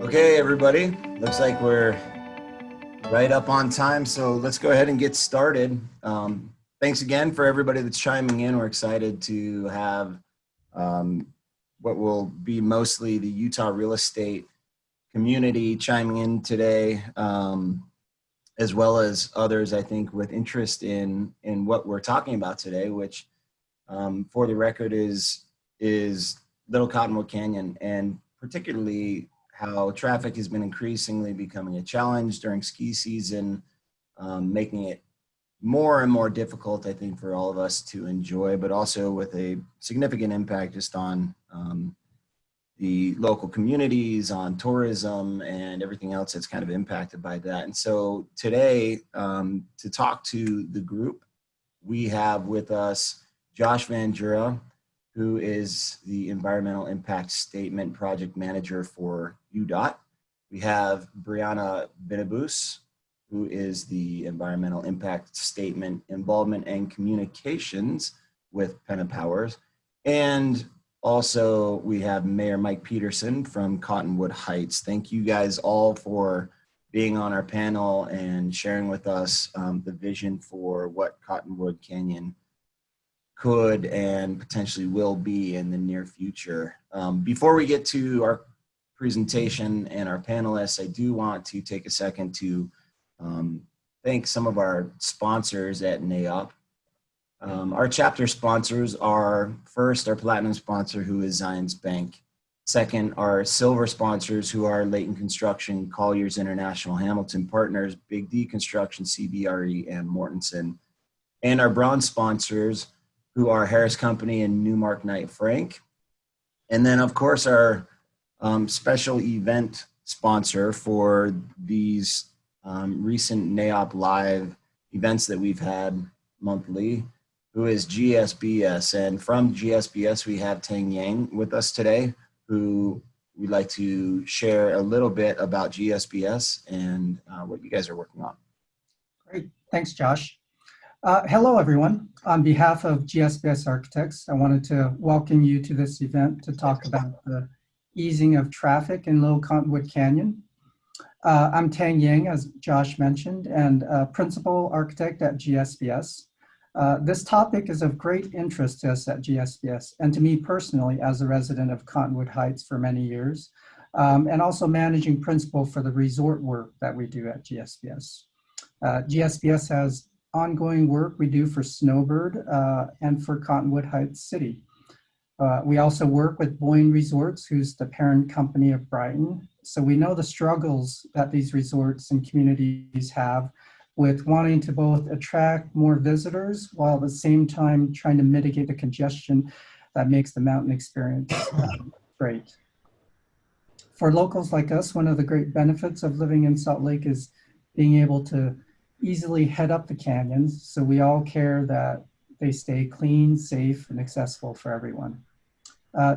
Okay, everybody, looks like we're right up on time, so let's go ahead and get started. Thanks again for everybody that's chiming in. We're excited to have what will be mostly the Utah real estate community chiming in today, as well as others, I think, with interest in what we're talking about today, which for the record is Little Cottonwood Canyon, and particularly how traffic has been increasingly becoming a challenge during ski season, making it more and more difficult, I think, for all of us to enjoy, but also with a significant impact just on the local communities, on tourism, and everything else that's kind of impacted by that. And so today, to talk to the group, we have with us Josh Van Jura, who is the Environmental Impact Statement Project Manager for UDOT. We have Brianna Binnebose, who is the Environmental Impact Statement Involvement and Communications with Penna Powers. And also we have Mayor Mike Peterson from Cottonwood Heights. Thank you guys all for being on our panel and sharing with us the vision for what Cottonwood Canyon could and potentially will be in the near future. Before we get to our presentation and our panelists, I do want to take a second to thank some of our sponsors at NAIOP. Our chapter sponsors are, first, our platinum sponsor, who is Zions Bank. Second, our silver sponsors, who are Leighton Construction, Colliers International, Hamilton Partners, Big D Construction, CBRE, and Mortensen. And our bronze sponsors, who are Harris Company and Newmark Knight Frank. And then, of course, our special event sponsor for these recent NAIOP Live events that we've had monthly, who is GSBS. And from GSBS, we have Tang Yang with us today, who we'd like to share a little bit about GSBS and what you guys are working on. Great, thanks, Josh. Hello, everyone. On behalf of GSBS Architects, I wanted to welcome you to this event to talk about the easing of traffic in Little Cottonwood Canyon. I'm Tang Yang, as Josh mentioned, and Principal Architect at GSBS. This topic is of great interest to us at GSBS, and to me personally as a resident of Cottonwood Heights for many years, and also managing principal for the resort work that we do at GSBS. GSBS has ongoing work we do for Snowbird and for Cottonwood Heights City. We also work with Boyne Resorts, who's the parent company of Brighton. So we know the struggles that these resorts and communities have with wanting to both attract more visitors while at the same time trying to mitigate the congestion that makes the mountain experience great. For locals like us, one of the great benefits of living in Salt Lake is being able to easily head up the canyons, so we all care that they stay clean, safe, and accessible for everyone.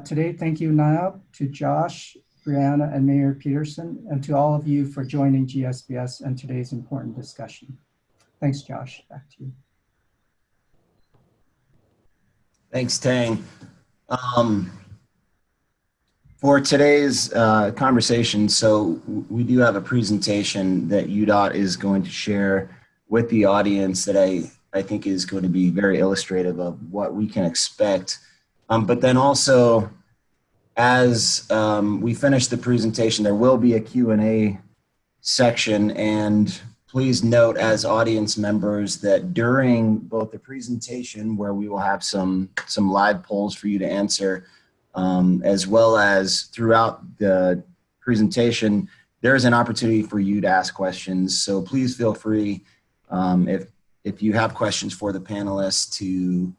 Today, thank you, NAIOP, to Josh, Brianna, and Mayor Peterson, and to all of you for joining GSBS and today's important discussion. Thanks, Josh. Back to you. Thanks, Tang. For today's conversation, so we do have a presentation that UDOT is going to share with the audience that I think is going to be very illustrative of what we can expect. But then also, as we finish the presentation, there will be a Q&A section, and please note as audience members that during both the presentation, where we will have some live polls for you to answer, as well as throughout the presentation, there is an opportunity for you to ask questions. So please feel free, if you have questions for the panelists, to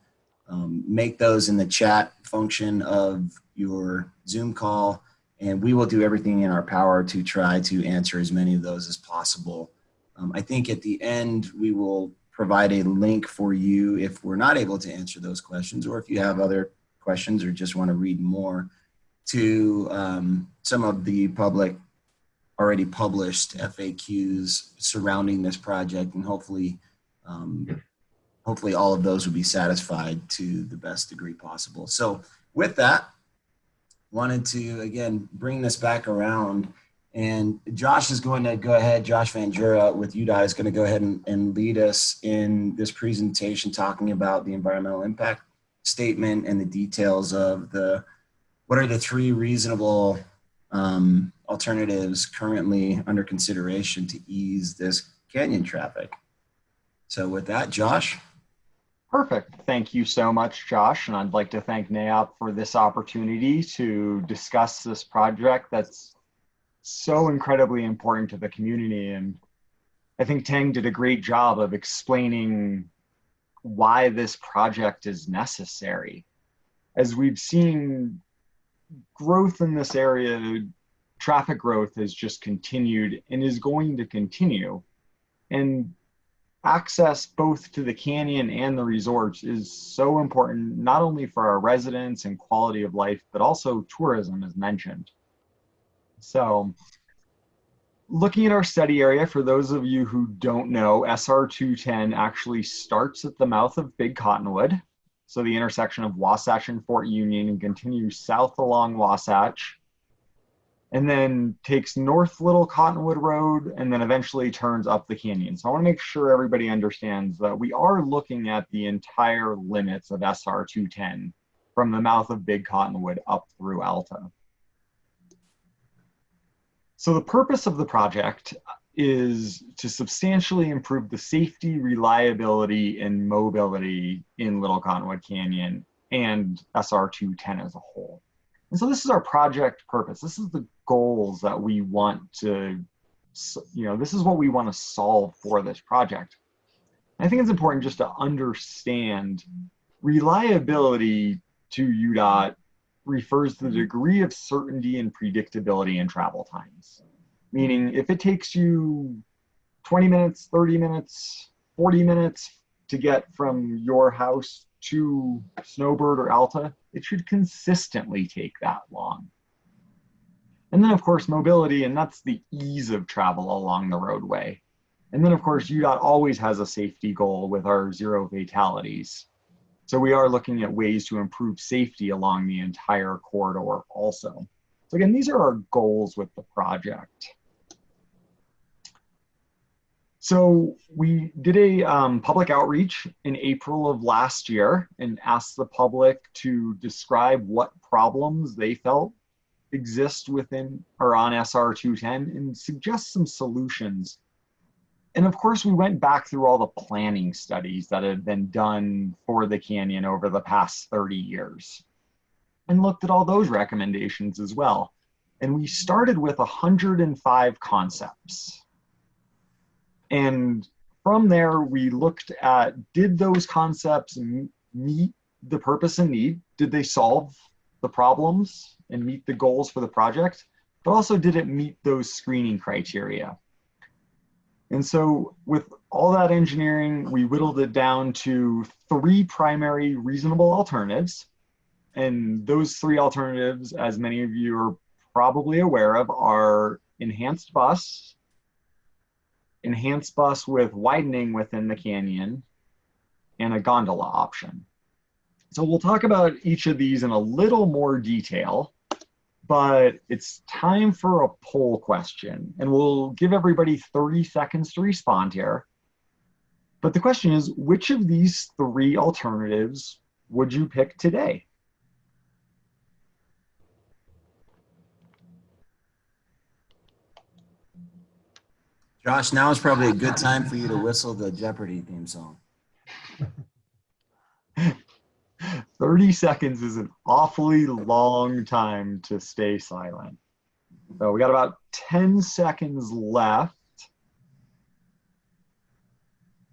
make those in the chat function of your Zoom call, and we will do everything in our power to try to answer as many of those as possible. I think at the end, we will provide a link for you if we're not able to answer those questions, or if you have other questions or just want to read more, to some of the public already published FAQs surrounding this project, and hopefully all of those would be satisfied to the best degree possible. So with that, wanted to again bring this back around And Josh is going to go ahead, Josh Van Jura with UDOT is going to go ahead and lead us in this presentation talking about the environmental impact statement and the details of what are the three reasonable alternatives currently under consideration to ease this canyon traffic. So with that, Josh. Perfect. Thank you so much, Josh. And I'd like to thank NAIOP for this opportunity to discuss this project that's so incredibly important to the community. And I think Tang did a great job of explaining why this project is necessary. As we've seen growth in this area, traffic growth has just continued and is going to continue. And access both to the canyon and the resorts is so important, not only for our residents and quality of life, but also tourism, as mentioned. So looking at our study area, for those of you who don't know, SR 210 actually starts at the mouth of Big Cottonwood, so the intersection of Wasatch and Fort Union, and continues south along Wasatch, and then takes north Little Cottonwood Road, and then eventually turns up the canyon. So I want to make sure everybody understands that we are looking at the entire limits of SR 210 from the mouth of Big Cottonwood up through Alta. So the purpose of the project is to substantially improve the safety, reliability, and mobility in Little Cottonwood Canyon and SR 210 as a whole. And so this is our project purpose. This is the goals that we want to, this is what we want to solve for this project. And I think it's important just to understand reliability to UDOT refers to the degree of certainty and predictability in travel times. Meaning if it takes you 20 minutes, 30 minutes, 40 minutes to get from your house to Snowbird or Alta, it should consistently take that long. And then of course mobility, and that's the ease of travel along the roadway. And then of course UDOT always has a safety goal with our 0 fatalities. So we are looking at ways to improve safety along the entire corridor also. So again, these are our goals with the project. So we did a public outreach in April of last year and asked the public to describe what problems they felt exist within or on SR 210 and suggest some solutions. And of course, we went back through all the planning studies that had been done for the canyon over the past 30 years and looked at all those recommendations as well. And we started with 105 concepts. And from there, we looked at, did those concepts meet the purpose and need? Did they solve the problems and meet the goals for the project? But also, did it meet those screening criteria? And so with all that engineering, we whittled it down to 3 primary reasonable alternatives. And those 3 alternatives, as many of you are probably aware of, are enhanced bus with widening within the canyon, and a gondola option. So we'll talk about each of these in a little more detail, but it's time for a poll question, and we'll give everybody 30 seconds to respond here. But the question is, which of these 3 alternatives would you pick today? Josh, now is probably a good time for you to whistle the Jeopardy theme song. 30 seconds is an awfully long time to stay silent. So we got about 10 seconds left.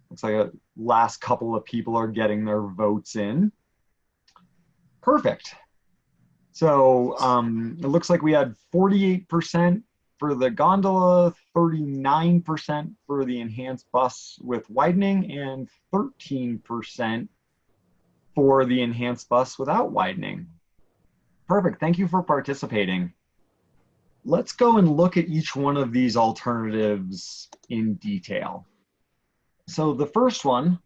Looks like the last couple of people are getting their votes in. Perfect. So it looks like we had 48% for the gondola, 39% for the enhanced bus with widening, and 13% for the enhanced bus without widening. Perfect, thank you for participating. Let's go and look at each one of these alternatives in detail. So the first one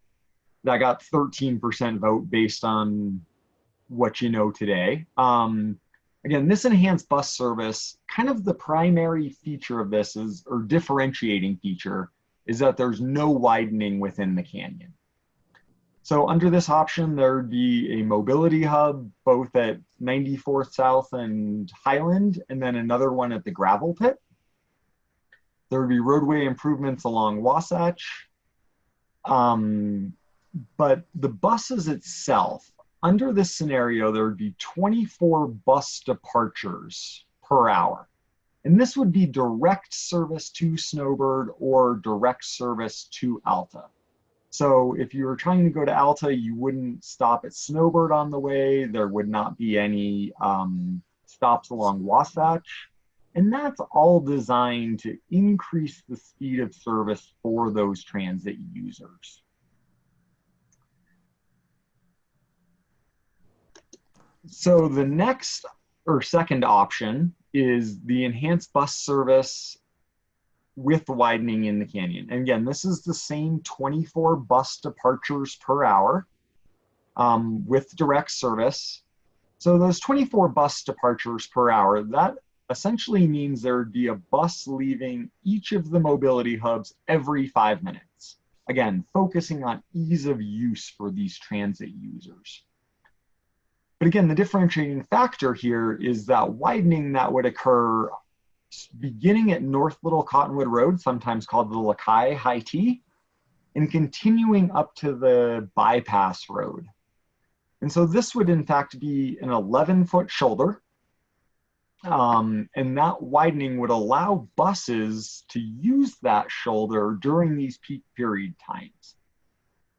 that got 13% vote based on what you know today Again, this enhanced bus service, kind of the primary feature of this is, or differentiating feature, is that there's no widening within the canyon. So under this option, there'd be a mobility hub, both at 94th South and Highland, and then another one at the gravel pit. There would be roadway improvements along Wasatch. But the buses itself, under this scenario, there would be 24 bus departures per hour. And this would be direct service to Snowbird or direct service to Alta. So if you were trying to go to Alta, you wouldn't stop at Snowbird on the way. There would not be any stops along Wasatch. And that's all designed to increase the speed of service for those transit users. So the next or second option is the enhanced bus service with widening in the canyon. And again, this is the same 24 bus departures per hour with direct service. So those 24 bus departures per hour, that essentially means there would be a bus leaving each of the mobility hubs every 5 minutes. Again, focusing on ease of use for these transit users. But again, the differentiating factor here is that widening that would occur beginning at North Little Cottonwood Road, sometimes called the Lakai High T, and continuing up to the bypass road. And so this would in fact be an 11-foot shoulder. And that widening would allow buses to use that shoulder during these peak period times.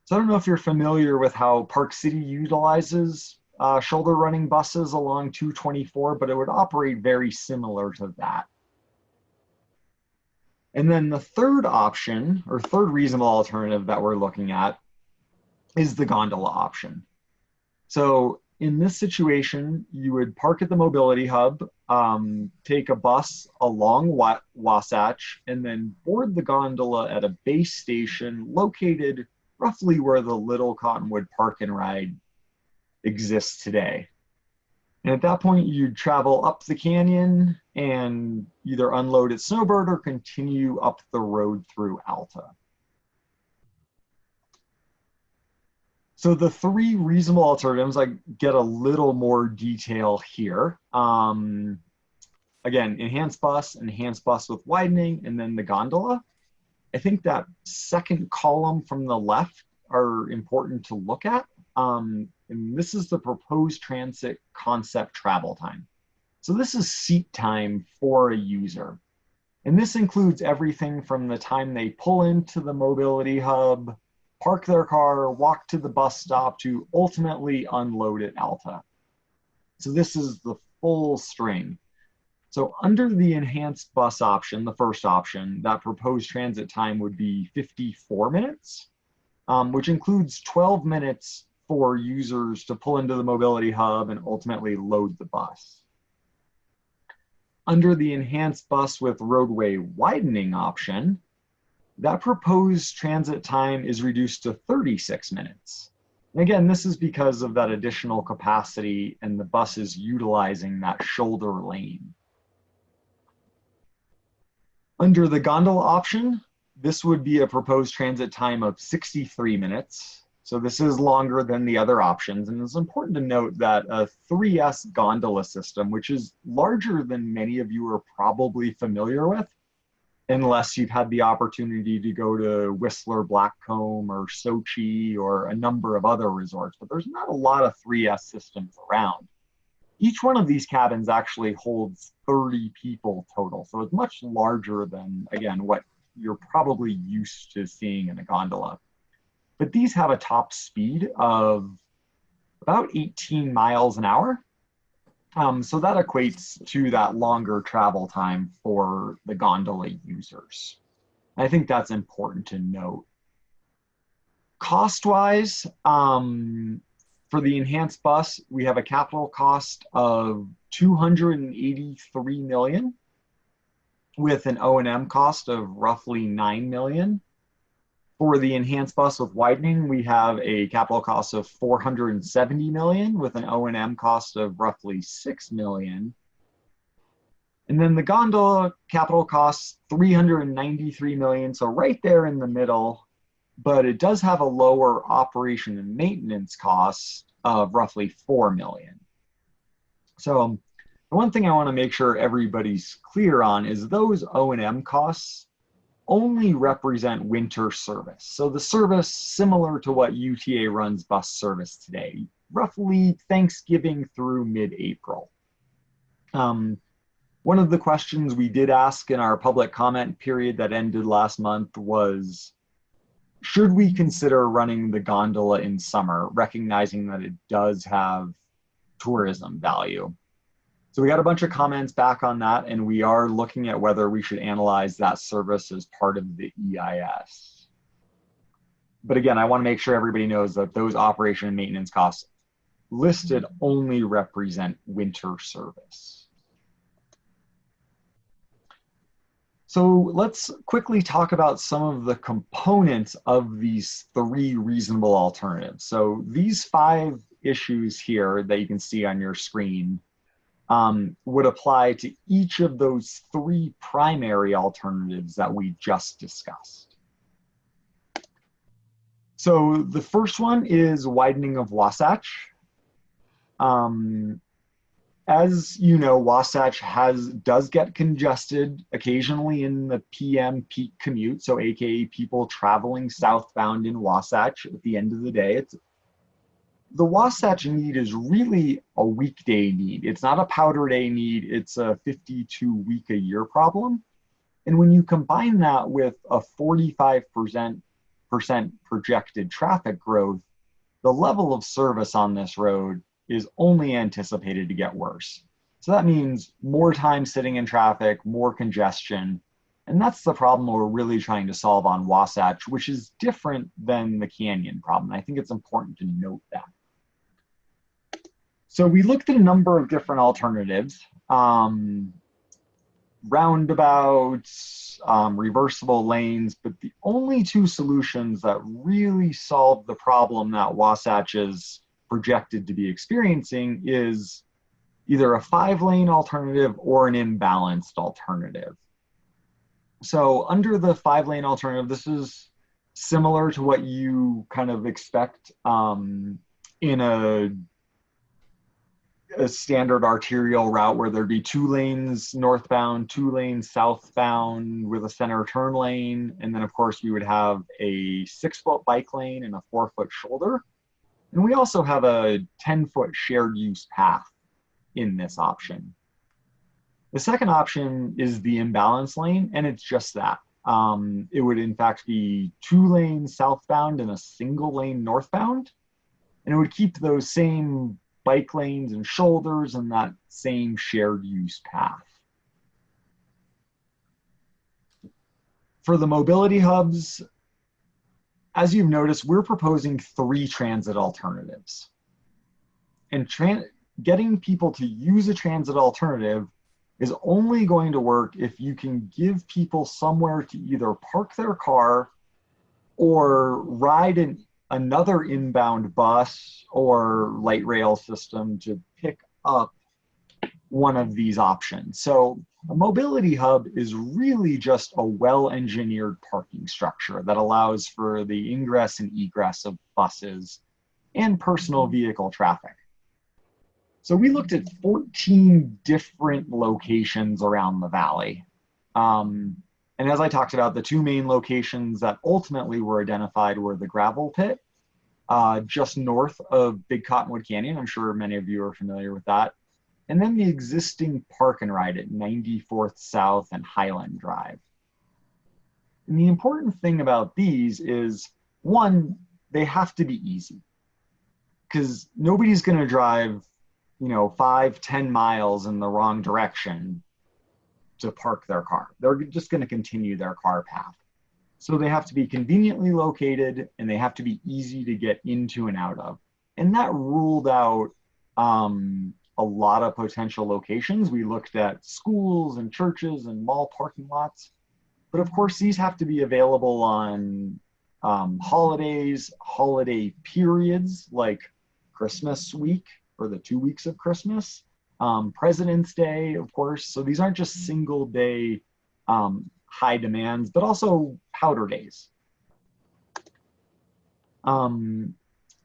So I don't know if you're familiar with how Park City utilizes shoulder running buses along 224, but it would operate very similar to that. And then the third option, or third reasonable alternative that we're looking at, is the gondola option. So in this situation, you would park at the mobility hub, take a bus along Wasatch, and then board the gondola at a base station located roughly where the Little Cottonwood Park and Ride exists today. And at that point, you'd travel up the canyon and either unload at Snowbird or continue up the road through Alta. So the three reasonable alternatives, I get a little more detail here. Again, enhanced bus with widening, and then the gondola. I think that second column from the left are important to look at. And this is the proposed transit concept travel time. So this is seat time for a user. And this includes everything from the time they pull into the mobility hub, park their car, walk to the bus stop, to ultimately unload at Alta. So this is the full string. So under the enhanced bus option, the first option, that proposed transit time would be 54 minutes, which includes 12 minutes for users to pull into the mobility hub and ultimately load the bus. Under the enhanced bus with roadway widening option, that proposed transit time is reduced to 36 minutes. And again, this is because of that additional capacity and the bus is utilizing that shoulder lane. Under the gondola option, this would be a proposed transit time of 63 minutes. So this is longer than the other options. And it's important to note that a 3S gondola system, which is larger than many of you are probably familiar with, unless you've had the opportunity to go to Whistler, Blackcomb, or Sochi, or a number of other resorts, but there's not a lot of 3S systems around. Each one of these cabins actually holds 30 people total. So it's much larger than, again, what you're probably used to seeing in a gondola. But these have a top speed of about 18 miles an hour. So that equates to that longer travel time for the gondola users. I think that's important to note. Cost-wise, for the enhanced bus, we have a capital cost of $283 million with an O&M cost of roughly $9 million. For the enhanced bus with widening, we have a capital cost of $470 million with an O&M cost of roughly $6 million. And then the gondola capital costs $393 million, so right there in the middle, but it does have a lower operation and maintenance cost of roughly $4 million. So the one thing I want to make sure everybody's clear on is those O&M costs only represent winter service. So the service similar to what UTA runs bus service today, roughly Thanksgiving through mid-April. One of the questions we did ask in our public comment period that ended last month was, should we consider running the gondola in summer, recognizing that it does have tourism value? So we got a bunch of comments back on that, and we are looking at whether we should analyze that service as part of the EIS. But again, I want to make sure everybody knows that those operation and maintenance costs listed only represent winter service. So let's quickly talk about some of the components of these 3 reasonable alternatives. So these 5 issues here that you can see on your screen would apply to each of those 3 primary alternatives that we just discussed. So the first one is widening of Wasatch. As you know, Wasatch does get congested occasionally in the PM peak commute, so AKA people traveling southbound in Wasatch at the end of the day. The Wasatch need is really a weekday need. It's not a powder day need, it's a 52-week-a-year problem. And when you combine that with a 45% projected traffic growth, the level of service on this road is only anticipated to get worse. So that means more time sitting in traffic, more congestion, and that's the problem we're really trying to solve on Wasatch, which is different than the Canyon problem. I think it's important to note that. So we looked at a number of different alternatives, roundabouts, reversible lanes, but the only 2 solutions that really solve the problem that Wasatch is projected to be experiencing is either a 5-lane alternative or an imbalanced alternative. So under the 5-lane alternative, this is similar to what you kind of expect in a standard arterial route where there'd be 2 lanes northbound, 2 lanes southbound with a center turn lane. And then of course we would have a 6-foot bike lane and a 4-foot shoulder. And we also have a 10-foot shared use path in this option. The second option is the imbalance lane, and it's just that. It would in fact be 2 lanes southbound and a single lane northbound. And it would keep those same bike lanes and shoulders and that same shared use path. For the mobility hubs, as you've noticed, we're proposing 3 transit alternatives. And getting people to use a transit alternative is only going to work if you can give people somewhere to either park their car or ride another inbound bus or light rail system to pick up one of these options. So a mobility hub is really just a well-engineered parking structure that allows for the ingress and egress of buses and personal vehicle traffic. So we looked at 14 different locations around the valley. And as I talked about, the 2 main locations that ultimately were identified were the gravel pit, just north of Big Cottonwood Canyon. I'm sure many of you are familiar with that. And then the existing park and ride at 94th South and Highland Drive. And the important thing about these is, 1, they have to be easy. Because nobody's going to drive, 5-10 miles in the wrong direction to park their car. They're just going to continue their car path. So they have to be conveniently located and they have to be easy to get into and out of. And that ruled out a lot of potential locations. We looked at schools and churches and mall parking lots. But of course, these have to be available on holidays, holiday periods like Christmas week or the 2 weeks of Christmas, President's Day, of course. So these aren't just single day high demands, but also powder days.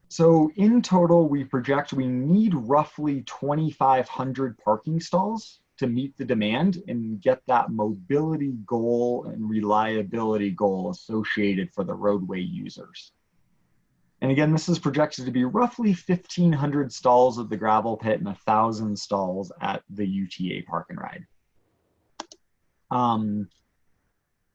So in total, we project we need roughly 2,500 parking stalls to meet the demand and get that mobility goal and reliability goal associated for the roadway users. And again, this is projected to be roughly 1,500 stalls at the gravel pit and 1,000 stalls at the UTA Park and Ride.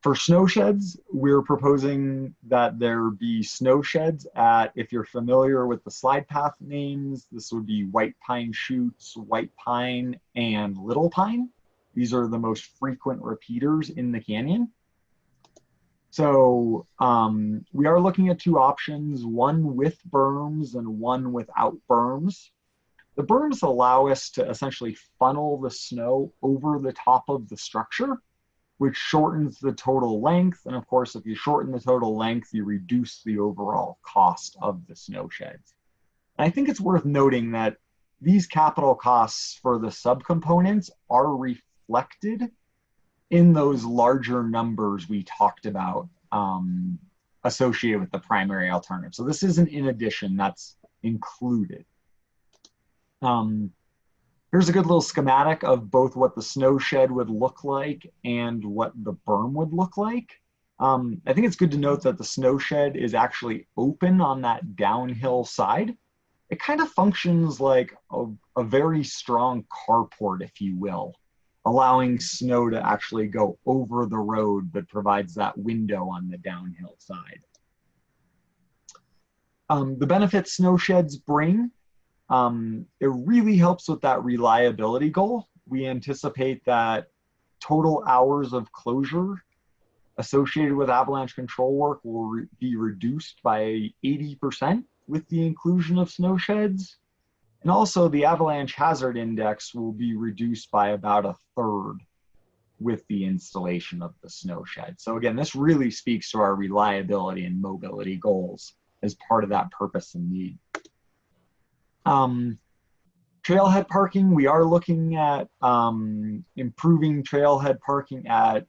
For snow sheds, we're proposing that there be snow sheds at, if you're familiar with the slide path names, this would be White Pine Chutes, White Pine, and Little Pine. These are the most frequent repeaters in the canyon. So we are looking at 2 options, one with berms and one without berms. The berms allow us to essentially funnel the snow over the top of the structure, which shortens the total length. And of course, if you shorten the total length, you reduce the overall cost of the snow sheds. And I think it's worth noting that these capital costs for the subcomponents are reflected in those larger numbers we talked about associated with the primary alternative. So this isn't in addition, that's included. Here's a good little schematic of both what the snow shed would look like and what the berm would look like. I think it's good to note that the snow shed is actually open on that downhill side. It kind of functions like a very strong carport, if you will, allowing snow to actually go over the road, but provides that window on the downhill side. The benefits snow sheds bring, it really helps with that reliability goal. We anticipate that total hours of closure associated with avalanche control work will be reduced by 80% with the inclusion of snow sheds. And also the avalanche hazard index will be reduced by about 1/3 with the installation of the snow shed. So again, this really speaks to our reliability and mobility goals as part of that purpose and need. Trailhead parking, we are looking at improving trailhead parking at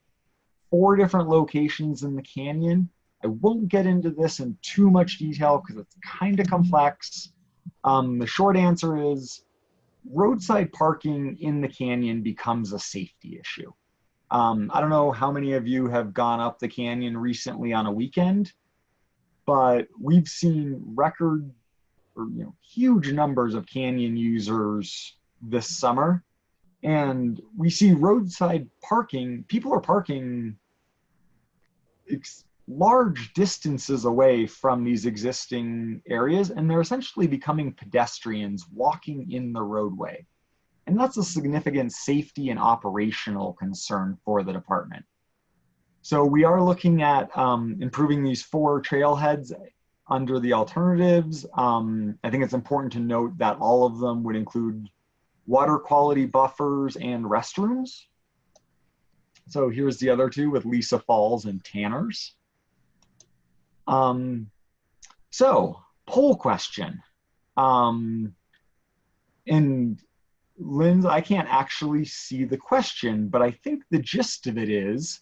4 different locations in the canyon. I won't get into this in too much detail because it's kind of complex. The short answer is roadside parking in the canyon becomes a safety issue. I don't know how many of you have gone up the canyon recently on a weekend, but we've seen record or huge numbers of canyon users this summer, and we see roadside parking. People are parking large distances away from these existing areas, and they're essentially becoming pedestrians walking in the roadway. And that's a significant safety and operational concern for the department. So we are looking at improving these 4 trailheads under the alternatives. I think it's important to note that all of them would include water quality buffers and restrooms. So here's the other 2 with Lisa Falls and Tanners. So poll question. And Lynn, I can't actually see the question, but I think the gist of it is,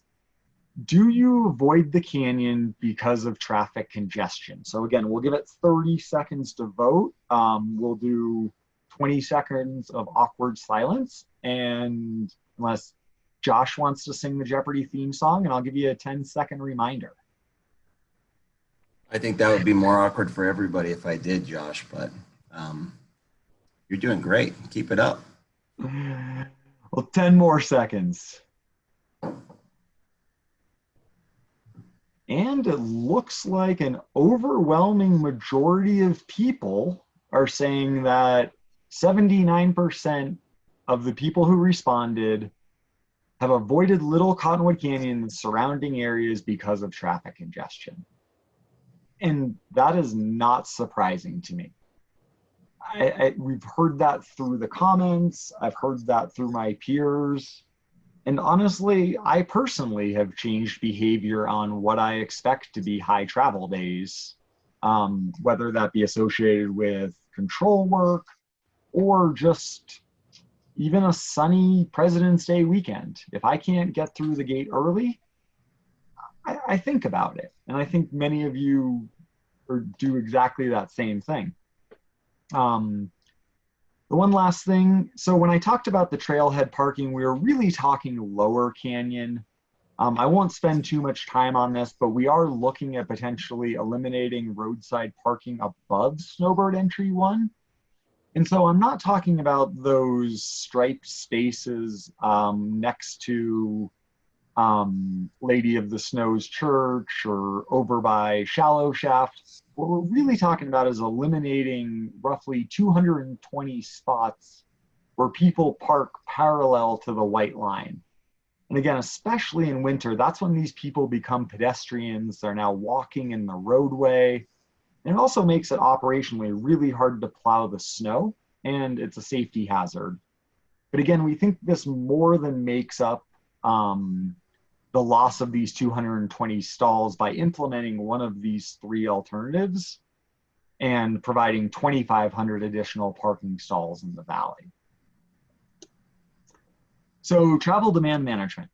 do you avoid the canyon because of traffic congestion? So again, we'll give it 30 seconds to vote. We'll do 20 seconds of awkward silence. And unless Josh wants to sing the Jeopardy theme song, and I'll give you a 10-second reminder. I think that would be more awkward for everybody if I did, Josh, but you're doing great. Keep it up. Well, 10 more seconds. And it looks like an overwhelming majority of people are saying that 79% of the people who responded have avoided Little Cottonwood Canyon and surrounding areas because of traffic congestion. And that is not surprising to me. We've heard that through the comments. I've heard that through my peers. And honestly, I personally have changed behavior on what I expect to be high travel days, whether that be associated with control work or just even a sunny President's Day weekend. If I can't get through the gate early, I think about it. And I think many of you do exactly that same thing. The one last thing, so when I talked about the trailhead parking, we were really talking lower canyon. I won't spend too much time on this, but we are looking at potentially eliminating roadside parking above Snowbird Entry 1. And so I'm not talking about those striped spaces next to Lady of the Snows Church or over by Shallow Shaft. What we're really talking about is eliminating roughly 220 spots where people park parallel to the white line. And again, especially in winter, that's when these people become pedestrians. They're now walking in the roadway. And it also makes it operationally really hard to plow the snow, and it's a safety hazard. But again, we think this more than makes up the loss of these 220 stalls by implementing one of these three alternatives and providing 2,500 additional parking stalls in the valley. So travel demand management.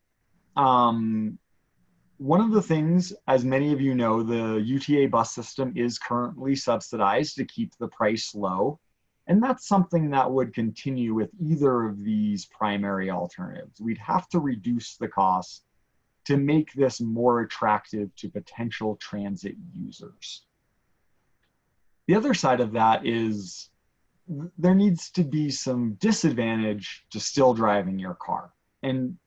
One of the things, as many of you know, the UTA bus system is currently subsidized to keep the price low. And that's something that would continue with either of these primary alternatives. We'd have to reduce the cost to make this more attractive to potential transit users. The other side of that is there needs to be some disadvantage to still driving your car. And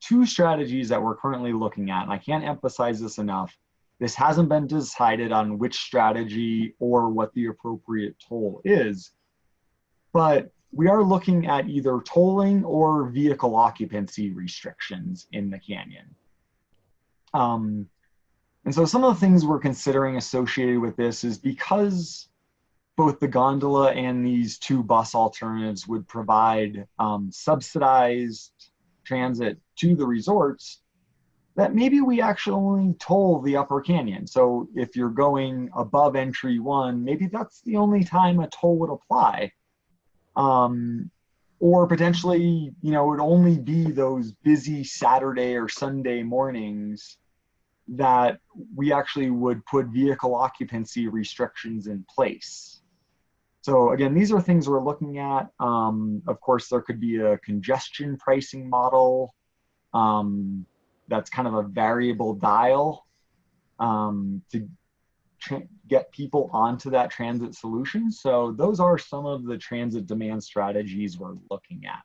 two strategies that we're currently looking at, and I can't emphasize this enough, this hasn't been decided on which strategy or what the appropriate toll is, but we are looking at either tolling or vehicle occupancy restrictions in the canyon. And so some of the things we're considering associated with this is because both the gondola and these two bus alternatives would provide subsidized transit to the resorts, that maybe we actually only toll the upper canyon. So if you're going above entry 1, maybe that's the only time a toll would apply. Or potentially, you know, it would only be those busy Saturday or Sunday mornings that we actually would put vehicle occupancy restrictions in place. So again, these are things we're looking at. Of course, there could be a congestion pricing model that's kind of a variable dial to get people onto that transit solution. So those are some of the transit demand strategies we're looking at.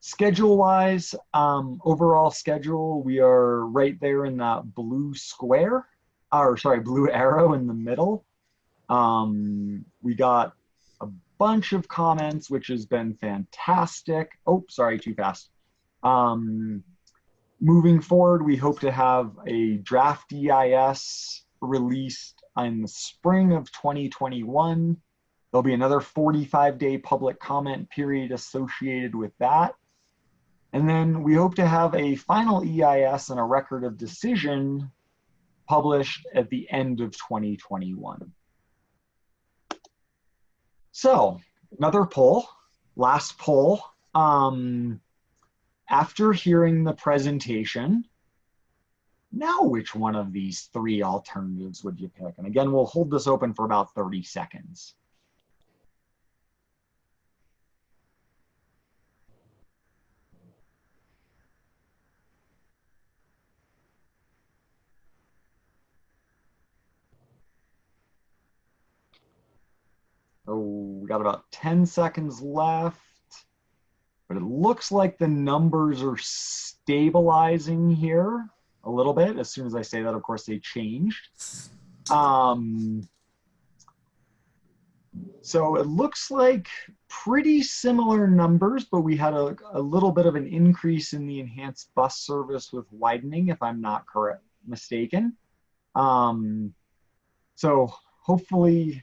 Schedule-wise, overall schedule, we are right there in that blue square, or sorry, blue arrow in the middle. We got a bunch of comments, which has been fantastic. Oh, sorry, too fast. Moving forward, we hope to have a draft EIS released in the spring of 2021. There'll be another 45-day public comment period associated with that. And then we hope to have a final EIS and a record of decision published at the end of 2021. So another poll, last poll. After hearing the presentation, now which one of these three alternatives would you pick? And again, we'll hold this open for about 30 seconds. Oh, we got about 10 seconds left, but it looks like the numbers are stabilizing here a little bit. As soon as I say that, of course, they changed. So it looks like pretty similar numbers, but we had a little bit of an increase in the enhanced bus service with widening, if I'm not mistaken. So hopefully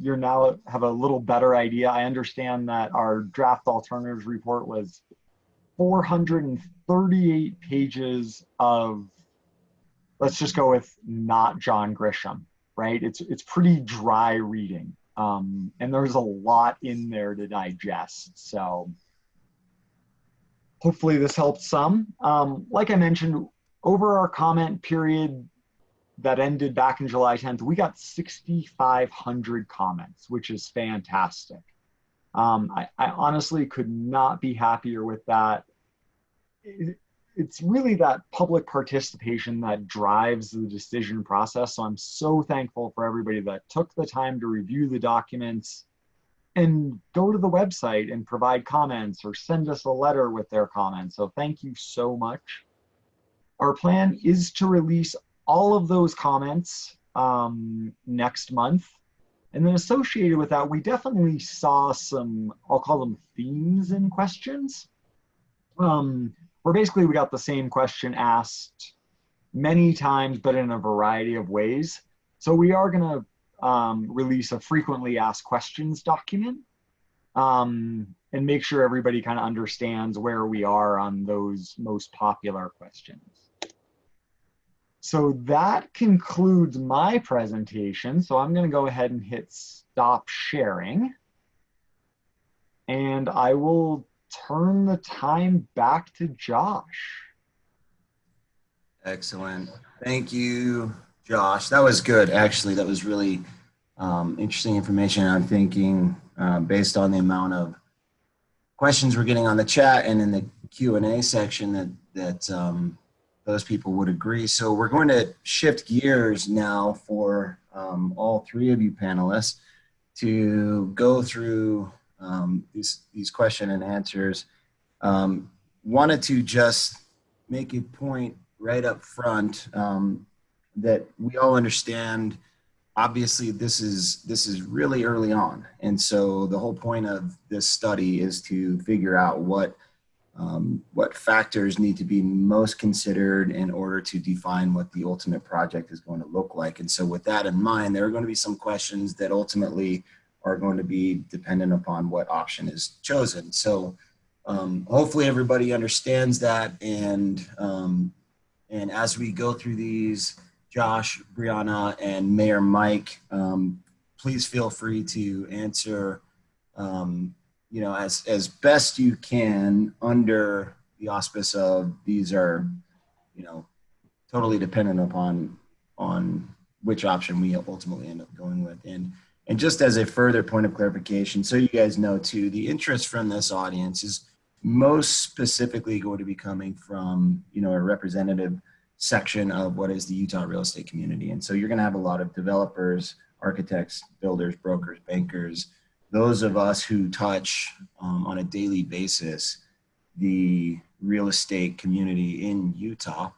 you're now have a little better idea. I understand that our draft alternatives report was 438 pages of, let's just go with not John Grisham, right? It's pretty dry reading. And there's a lot in there to digest. So hopefully this helps some. Like I mentioned, over our comment period that ended back in July 10th, we got 6,500 comments, which is fantastic. I honestly could not be happier with that. It's really that public participation that drives the decision process. So I'm so thankful for everybody that took the time to review the documents and go to the website and provide comments or send us a letter with their comments. So thank you so much. Our plan is to release all of those comments next month. And then associated with that, we definitely saw some, I'll call them themes and questions. Where basically we got the same question asked many times, but in a variety of ways. So we are gonna release a frequently asked questions document and make sure everybody kind of understands where we are on those most popular questions. So that concludes my presentation. So I'm going to go ahead and hit stop sharing. And I will turn the time back to Josh. Excellent. Thank you, Josh. That was good. Actually, that was really interesting information. I'm thinking based on the amount of questions we're getting on the chat and in the Q&A section that those people would agree. So we're going to shift gears now for all three of you panelists to go through these question and answers. Wanted to just make a point right up front that we all understand. Obviously, this is really early on, and so the whole point of this study is to figure out what factors need to be most considered in order to define what the ultimate project is going to look like. And so with that in mind, there are going to be some questions that ultimately are going to be dependent upon what option is chosen. So hopefully everybody understands that. And as we go through these, Josh, Brianna, and Mayor Mike, please feel free to answer you know, as best you can under the auspice of these are, you know, totally dependent upon which option we ultimately end up going with. And just as a further point of clarification, so you guys know too, the interest from this audience is most specifically going to be coming from, you know, a representative section of what is the Utah real estate community. And so you're going to have a lot of developers, architects, builders, brokers, bankers, those of us who touch on a daily basis the real estate community in Utah,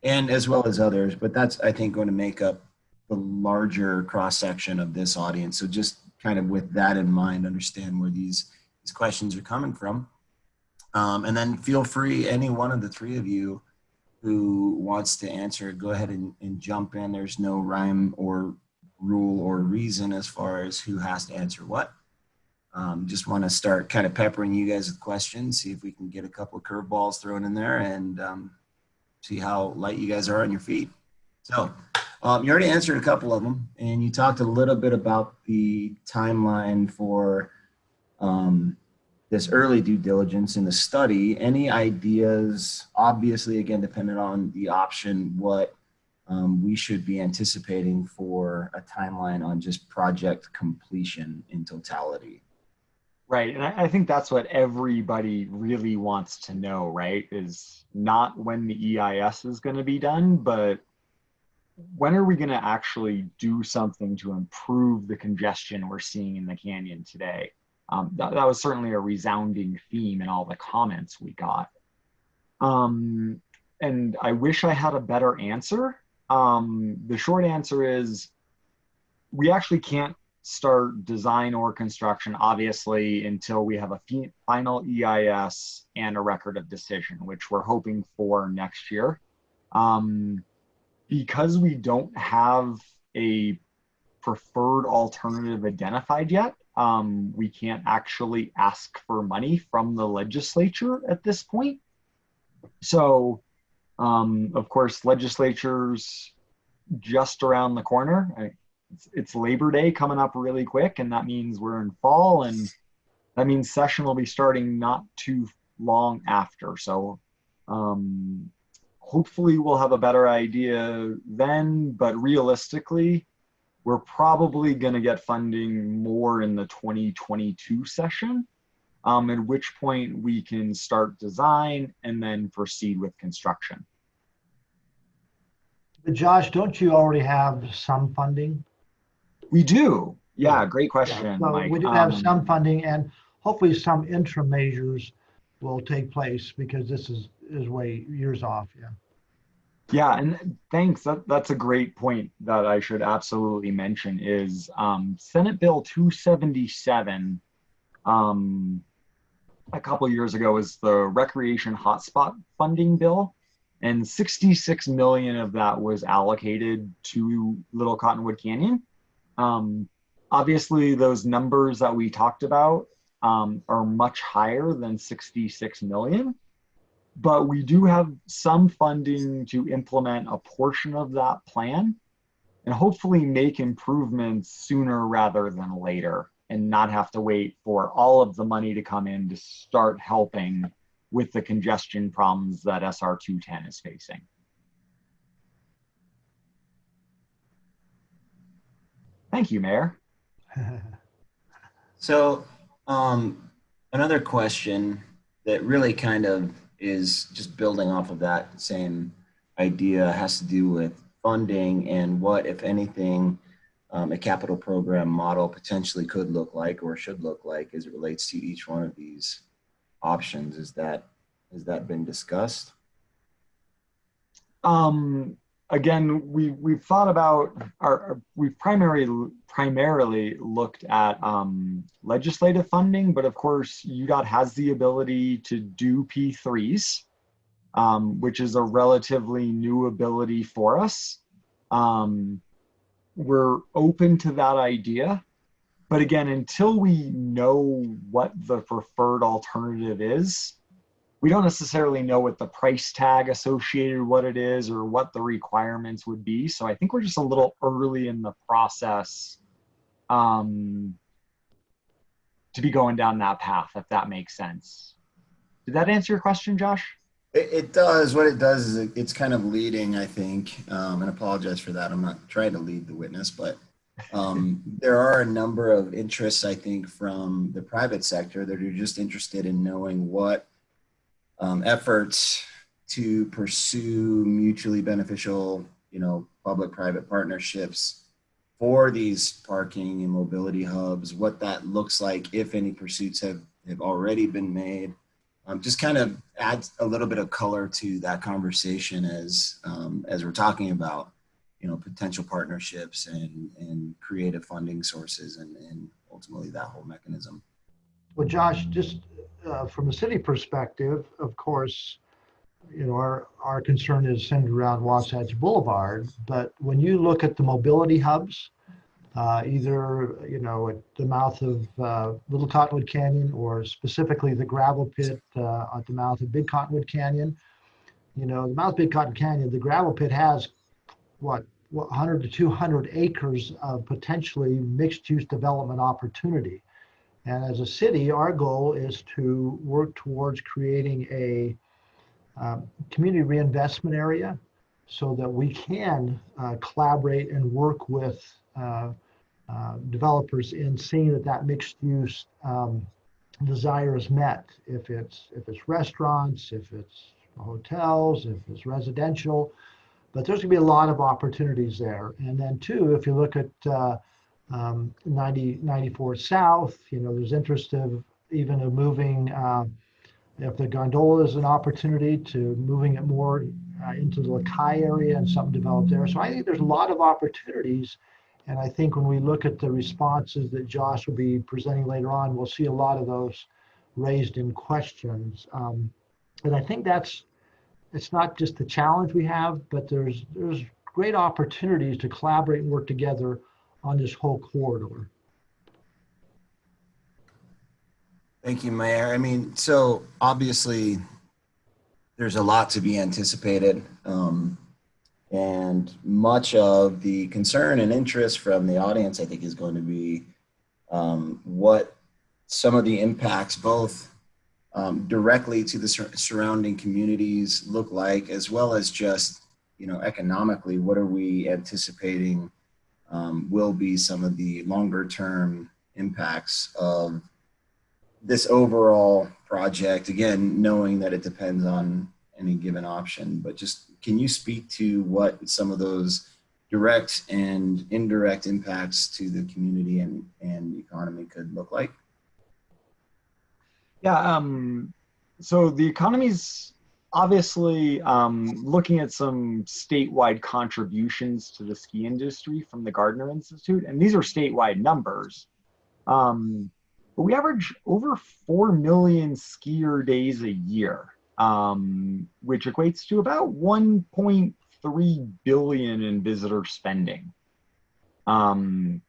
and as well as others, but that's, I think, going to make up the larger cross-section of this audience. So just kind of with that in mind, understand where these questions are coming from. And then feel free, any one of the three of you who wants to answer, go ahead and jump in. There's no rhyme or rule or reason as far as who has to answer what. Just want to start kind of peppering you guys with questions, see if we can get a couple of curveballs thrown in there and see how light you guys are on your feet. So you already answered a couple of them, and you talked a little bit about the timeline for this early due diligence in the study. Any ideas, obviously, again, dependent on the option, what we should be anticipating for a timeline on just project completion in totality? Right, and I think that's what everybody really wants to know, right? Is not when the EIS is going to be done, but when are we going to actually do something to improve the congestion we're seeing in the canyon today? That was certainly a resounding theme in all the comments we got. And I wish I had a better answer. The short answer is we actually can't start design or construction, obviously, until we have a final EIS and a record of decision, which we're hoping for next year. Because we don't have a preferred alternative identified yet, we can't actually ask for money from the legislature at this point. So, of course, legislature's just around the corner. It's Labor Day coming up really quick, and that means we're in fall, and that means session will be starting not too long after. So hopefully we'll have a better idea then, but realistically, we're probably going to get funding more in the 2022 session, at which point we can start design and then proceed with construction. But Josh, don't you already have some funding? We do. Yeah, great question, Yeah, so Mike. we do have some funding, and hopefully some interim measures will take place, because this is way years off. Yeah. Yeah, and thanks. That's a great point that I should absolutely mention is Senate Bill 277 a couple years ago was the recreation hotspot funding bill, and 66 million of that was allocated to Little Cottonwood Canyon. Obviously, those numbers that we talked about are much higher than 66 million. But we do have some funding to implement a portion of that plan and hopefully make improvements sooner rather than later and not have to wait for all of the money to come in to start helping with the congestion problems that SR 210 is facing. Thank you, Mayor. So another question that really kind of is just building off of that same idea has to do with funding and what, if anything, a capital program model potentially could look like or should look like as it relates to each one of these options. Has that been discussed? Again, we've thought about we've primarily looked at legislative funding, but of course UDOT has the ability to do P3s, which is a relatively new ability for us. We're open to that idea, but again, until we know what the preferred alternative is, we don't necessarily know what the price tag associated with what it is or what the requirements would be. So I think we're just a little early in the process to be going down that path, if that makes sense. Did that answer your question, Josh? It does. What it does is it's kind of leading, I think, and I apologize for that. I'm not trying to lead the witness, but there are a number of interests, I think, from the private sector that are just interested in knowing what efforts to pursue mutually beneficial, public-private partnerships for these parking and mobility hubs, what that looks like, if any pursuits have already been made. Just kind of adds a little bit of color to that conversation as we're talking about, potential partnerships and creative funding sources and ultimately that whole mechanism. Well, Josh, just from a city perspective, of course, our concern is centered around Wasatch Boulevard. But when you look at the mobility hubs, either at the mouth of Little Cottonwood Canyon or specifically the gravel pit at the mouth of Big Cottonwood Canyon, the mouth of Big Cottonwood Canyon, the gravel pit has what 100 to 200 acres of potentially mixed-use development opportunity. And as a city, our goal is to work towards creating a community reinvestment area so that we can collaborate and work with developers in seeing that mixed use desire is met. If it's restaurants, if it's hotels, if it's residential, but there's gonna be a lot of opportunities there. And then two, if you look at 94 South, there's interest of even of moving, if the Gondola is an opportunity, to moving it more into the Lakai area and something developed there. So I think there's a lot of opportunities. And I think when we look at the responses that Josh will be presenting later on, we'll see a lot of those raised in questions. And I think it's not just the challenge we have, but there's great opportunities to collaborate and work together on this whole corridor. Thank you, Mayor. I mean, so obviously there's a lot to be anticipated. And much of the concern and interest from the audience, I think, is going to be what some of the impacts, both directly to the surrounding communities look like, as well as just, economically, what are we anticipating will be some of the longer term impacts of this overall project, again, knowing that it depends on any given option, but just can you speak to what some of those direct and indirect impacts to the community and economy could look like? Yeah, so the economy's obviously looking at some statewide contributions to the ski industry from the Gardner Institute, and these are statewide numbers. But we average over 4 million skier days a year, which equates to about 1.3 billion in visitor spending. And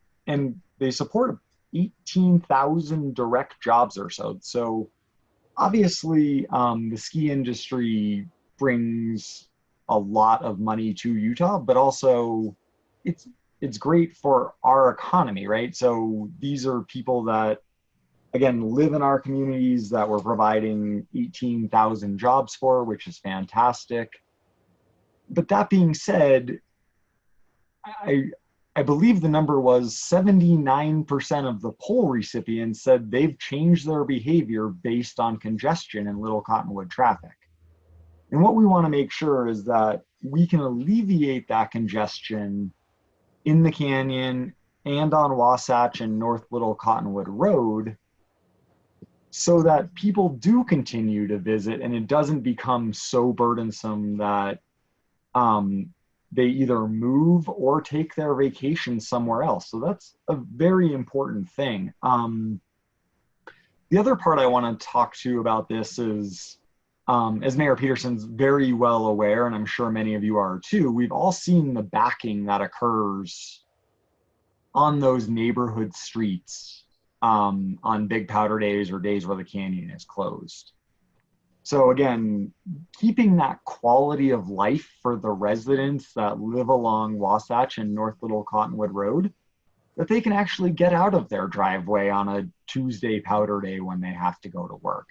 they support 18,000 direct jobs or so. So obviously the ski industry brings a lot of money to Utah, but also it's great for our economy, right? So these are people that, again, live in our communities that we're providing 18,000 jobs for, which is fantastic. But that being said, I believe the number was 79% of the poll recipients said they've changed their behavior based on congestion in Little Cottonwood traffic. And what we want to make sure is that we can alleviate that congestion in the canyon and on Wasatch and North Little Cottonwood Road, so that people do continue to visit and it doesn't become so burdensome that they either move or take their vacation somewhere else. So that's a very important thing. The other part I want to talk to you about this is, as Mayor Peterson's very well aware, and I'm sure many of you are too, we've all seen the backing that occurs on those neighborhood streets on big powder days or days where the canyon is closed. So again, keeping that quality of life for the residents that live along Wasatch and North Little Cottonwood Road, that they can actually get out of their driveway on a Tuesday powder day when they have to go to work.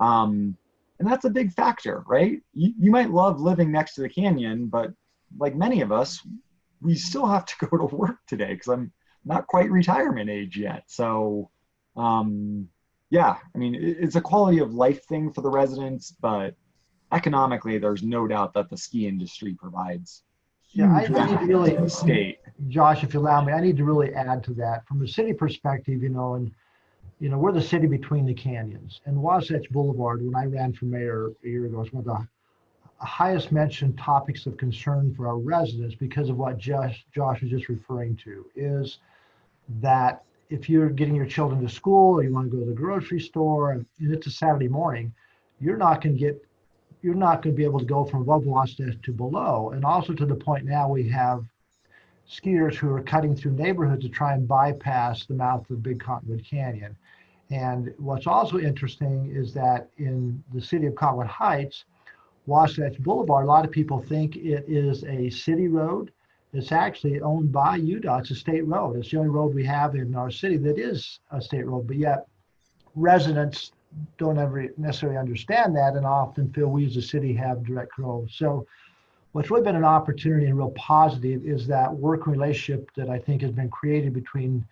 And that's a big factor, right? You might love living next to the canyon, but like many of us, we still have to go to work today because I'm not quite retirement age yet. So yeah, I mean, it's a quality of life thing for the residents, but economically, there's no doubt that the ski industry provides huge benefits to the state. Josh, if you allow me, I need to really add to that. From a city perspective, we're the city between the canyons. And Wasatch Boulevard, when I ran for mayor a year ago, was one of the highest mentioned topics of concern for our residents because of what Josh was just referring to, is that if you're getting your children to school or you want to go to the grocery store and it's a Saturday morning, you're not going to be able to go from above Wasatch to below. And also to the point now we have skiers who are cutting through neighborhoods to try and bypass the mouth of the Big Cottonwood Canyon. And what's also interesting is that in the city of Cottonwood Heights, Wasatch Boulevard, a lot of people think it is a city road. It's actually owned by UDOT. It's a state road. It's the only road we have in our city that is a state road, but yet residents don't ever necessarily understand that and often feel we as a city have direct control. So what's really been an opportunity and real positive is that working relationship that I think has been created between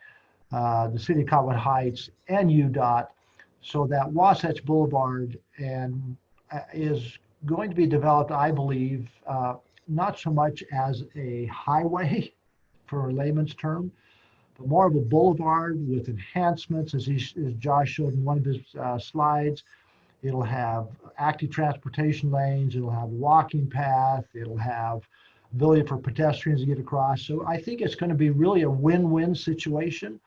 the city of Cottonwood Heights and UDOT, so that Wasatch Boulevard is going to be developed, I believe, not so much as a highway for a layman's term, but more of a boulevard with enhancements, as Josh showed in one of his slides. It'll have active transportation lanes, it'll have walking path, it'll have ability for pedestrians to get across. So I think it's going to be really a win-win situation,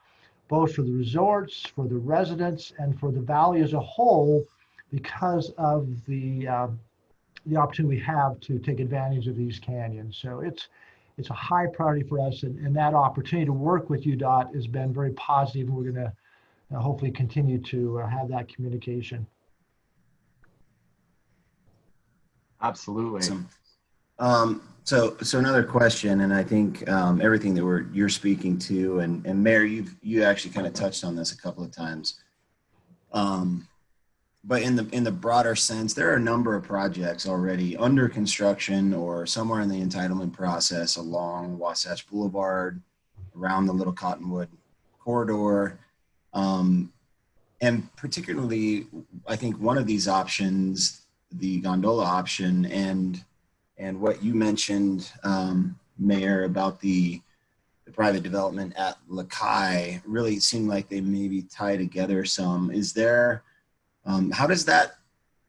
both for the resorts, for the residents, and for the valley as a whole, because of the opportunity we have to take advantage of these canyons. So it's a high priority for us, and that opportunity to work with UDOT has been very positive. We're going to hopefully continue to have that communication. Absolutely. Awesome. So another question, and I think everything that you're speaking to, and Mayor, you actually kind of touched on this a couple of times. But in the broader sense, there are a number of projects already under construction or somewhere in the entitlement process along Wasatch Boulevard, around the Little Cottonwood corridor. And particularly, I think one of these options, the gondola option, and what you mentioned, Mayor, about the private development at Lakai really seemed like they maybe tie together some. Is there, how does that,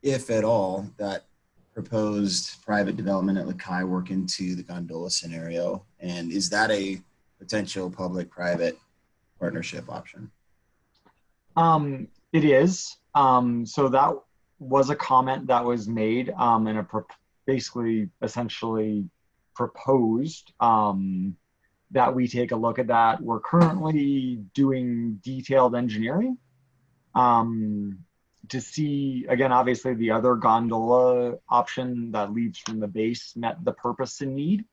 if at all, that proposed private development at Lakai work into the gondola scenario? And is that a potential public-private partnership option? It is. So that was a comment that was made and basically essentially proposed that we take a look at that. We're currently doing detailed engineering to see, again, obviously the other gondola option that leads from the base met the purpose and need.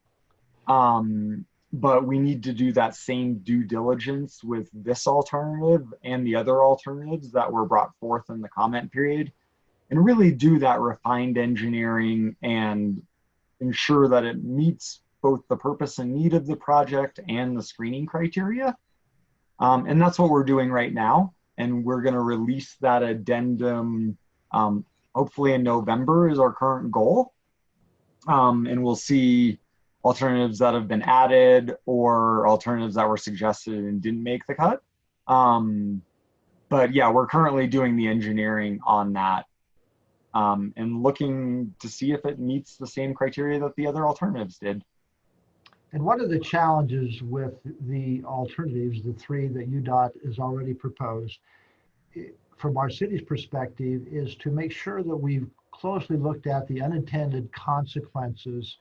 But we need to do that same due diligence with this alternative and the other alternatives that were brought forth in the comment period, and really do that refined engineering and ensure that it meets both the purpose and need of the project and the screening criteria. And that's what we're doing right now. And we're going to release that addendum hopefully in November is our current goal. And we'll see alternatives that have been added or alternatives that were suggested and didn't make the cut. But yeah, we're currently doing the engineering on that and looking to see if it meets the same criteria that the other alternatives did. And what are the challenges with the alternatives, the three that UDOT has already proposed? From our city's perspective, is to make sure that we've closely looked at the unintended consequences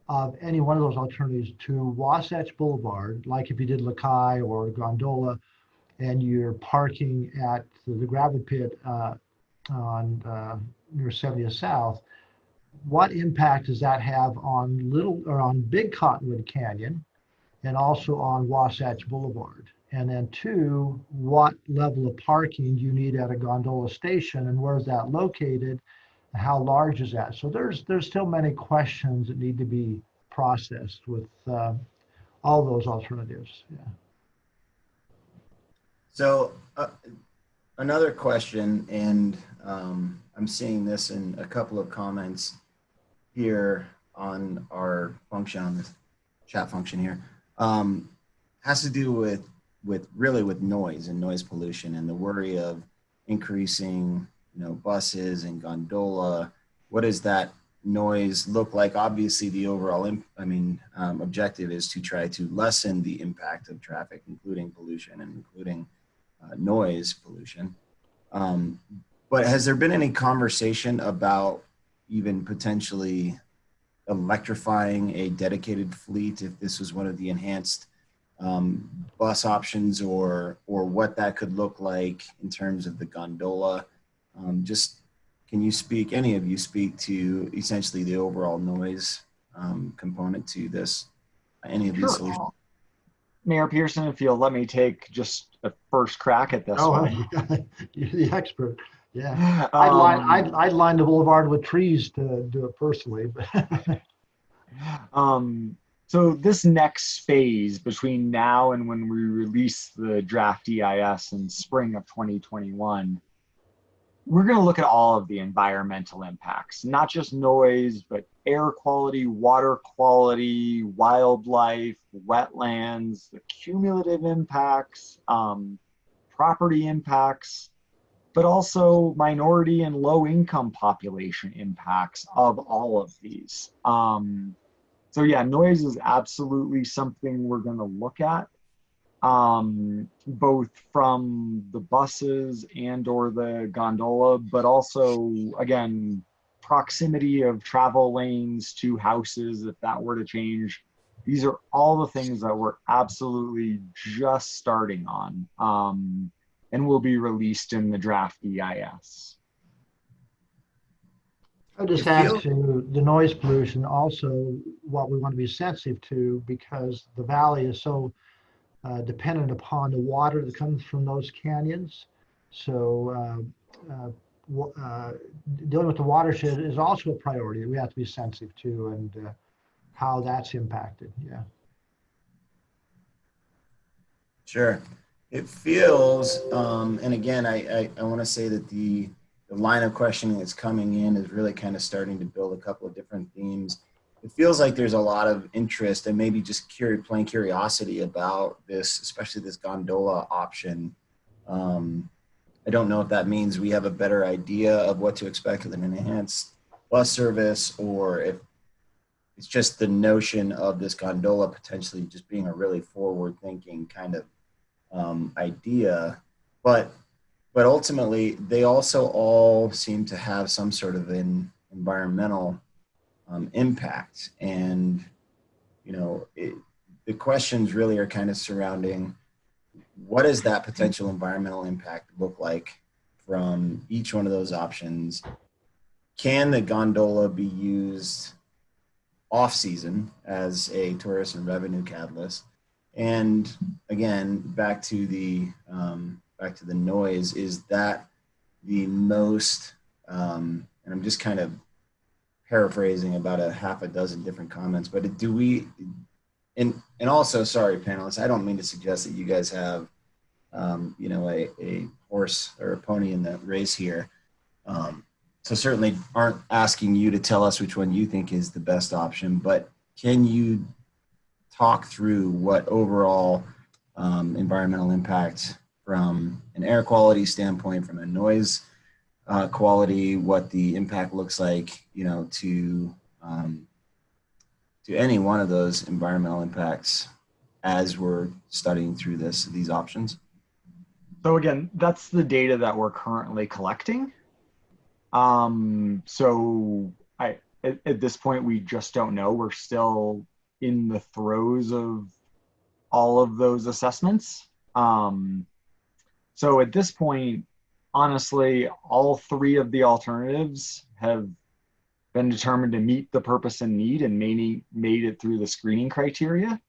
of any one of those alternatives to Wasatch Boulevard, like if you did Lakai or Gondola, and you're parking at the gravel pit on near 70th South. What impact does that have on Big Cottonwood Canyon and also on Wasatch Boulevard? And then two, what level of parking do you need at a gondola station and where is that located? How large is that? So there's still many questions that need to be processed with all those alternatives. Yeah. So another question, and I'm seeing this in a couple of comments here on our function, on this chat function here, has to do with noise and noise pollution and the worry of increasing, buses and gondola. What does that noise look like? Obviously, the overall, objective is to try to lessen the impact of traffic, including pollution and including noise pollution. But has there been any conversation about even potentially electrifying a dedicated fleet if this was one of the enhanced bus options, or what that could look like in terms of the gondola? Just can you speak, any of you speak to essentially the overall noise component to this, any of these solutions? Mayor Peterson, if you'll let me take just a first crack at this one. You're the expert. Yeah, I'd line the boulevard with trees to do it personally. So this next phase between now and when we release the draft EIS in spring of 2021, we're going to look at all of the environmental impacts, not just noise, but air quality, water quality, wildlife, wetlands, the cumulative impacts, property impacts, but also minority and low income population impacts of all of these. So yeah, noise is absolutely something we're going to look at, both from the buses and or the gondola, but also, again, proximity of travel lanes to houses, if that were to change. These are all the things that we're absolutely just starting on. and will be released in the draft EIS. I just It add feels- to the noise pollution also what we want to be sensitive to, because the valley is so dependent upon the water that comes from those canyons. So dealing with the watershed is also a priority we have to be sensitive to, and how that's impacted. Yeah. Sure. It feels, and again, I want to say that the line of questioning that's coming in is really kind of starting to build a couple of different themes. It feels like there's a lot of interest and maybe just plain curiosity about this, especially this gondola option. I don't know if that means we have a better idea of what to expect with an enhanced bus service, or if it's just the notion of this gondola potentially just being a really forward-thinking kind of idea. But ultimately, they also all seem to have some sort of an environmental impact. And, you know, the questions really are kind of surrounding what does that potential environmental impact look like from each one of those options? Can the gondola be used off-season as a tourism revenue catalyst? And again, back to the noise, is that the most, and I'm just kind of paraphrasing about a half a dozen different comments, but do we, and also, sorry, panelists, I don't mean to suggest that you guys have, you know, a horse or a pony in the race here. So certainly aren't asking you to tell us which one you think is the best option, but can you talk through what overall environmental impact from an air quality standpoint, from a noise quality, what the impact looks like, you know, to any one of those environmental impacts as we're studying through these options? So again, that's the data that we're currently collecting. So at this point, we just don't know. We're still in the throes of all of those assessments. So at this point, honestly, all three of the alternatives have been determined to meet the purpose and need and made it through the screening criteria.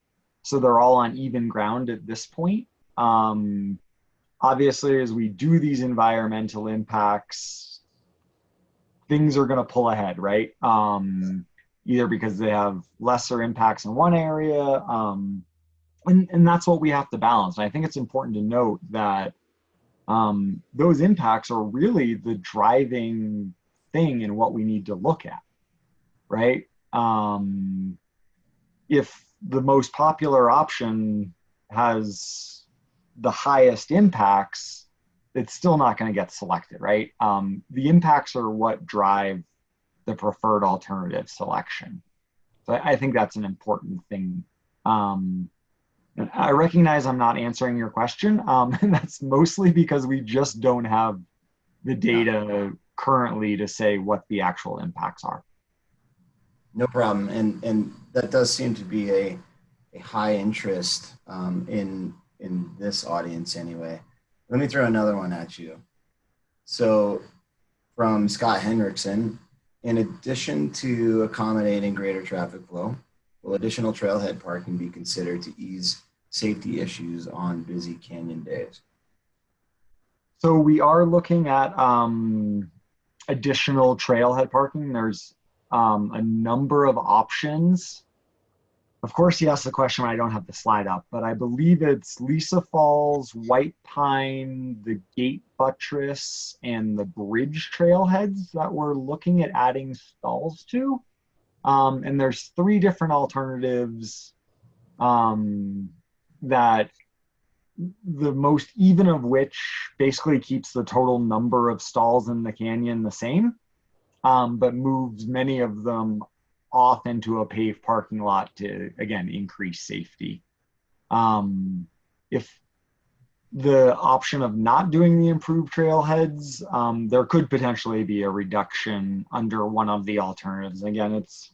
So they're all on even ground at this point. Obviously, as we do these environmental impacts, things are going to pull ahead, right? Either because they have lesser impacts in one area, and that's what we have to balance. And I think it's important to note that those impacts are really the driving thing in what we need to look at, right? If the most popular option has the highest impacts, it's still not going to get selected, right? The impacts are what drive the preferred alternative selection. So I think that's an important thing. And I recognize I'm not answering your question, and that's mostly because we just don't have the data currently to say what the actual impacts are. No problem. And that does seem to be a high interest in this audience anyway. Let me throw another one at you. So from Scott Henriksen, in addition to accommodating greater traffic flow, will additional trailhead parking be considered to ease safety issues on busy canyon days? So we are looking at additional trailhead parking. There's a number of options. Of course, he asked the question when I don't have the slide up, but I believe it's Lisa Falls, White Pine, the Gate Buttress, and the Bridge trailheads that we're looking at adding stalls to. And there's 3 different alternatives that the most even of which basically keeps the total number of stalls in the canyon the same, but moves many of them off into a paved parking lot to, again, increase safety. If the option of not doing the improved trailheads, there could potentially be a reduction under one of the alternatives. Again, it's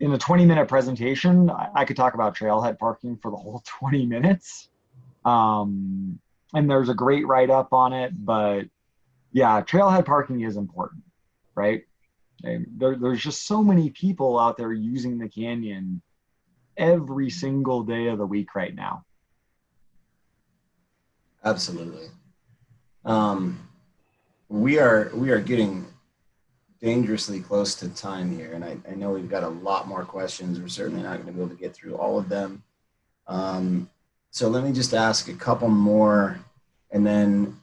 in a 20-minute presentation, I could talk about trailhead parking for the whole 20 minutes. and there's a great write-up on it, but yeah, trailhead parking is important, right? And there's just so many people out there using the canyon every single day of the week right now. Absolutely. We are getting dangerously close to time here, and I know we've got a lot more questions. We're certainly not going to be able to get through all of them. So let me just ask a couple more, and then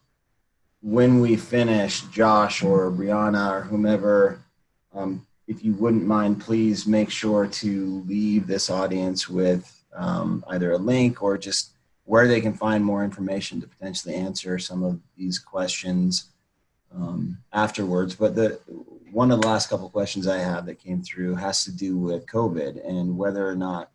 when we finish, Josh or Brianna or whomever, if you wouldn't mind, please make sure to leave this audience with either a link or just where they can find more information to potentially answer some of these questions afterwards. But one of the last couple of questions I have that came through has to do with COVID and whether or not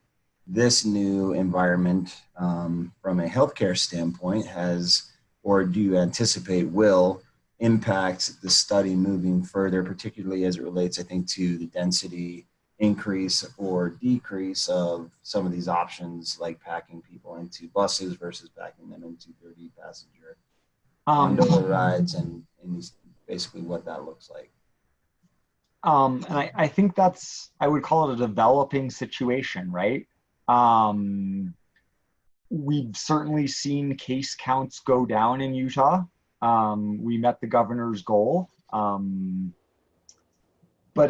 this new environment from a healthcare standpoint has, or do you anticipate will impact the study moving further, particularly as it relates, I think, to the density increase or decrease of some of these options, like packing people into buses versus packing them into 30 passenger gondola rides, and basically what that looks like. And I think I would call it a developing situation, right? We've certainly seen case counts go down in Utah. We met the governor's goal, but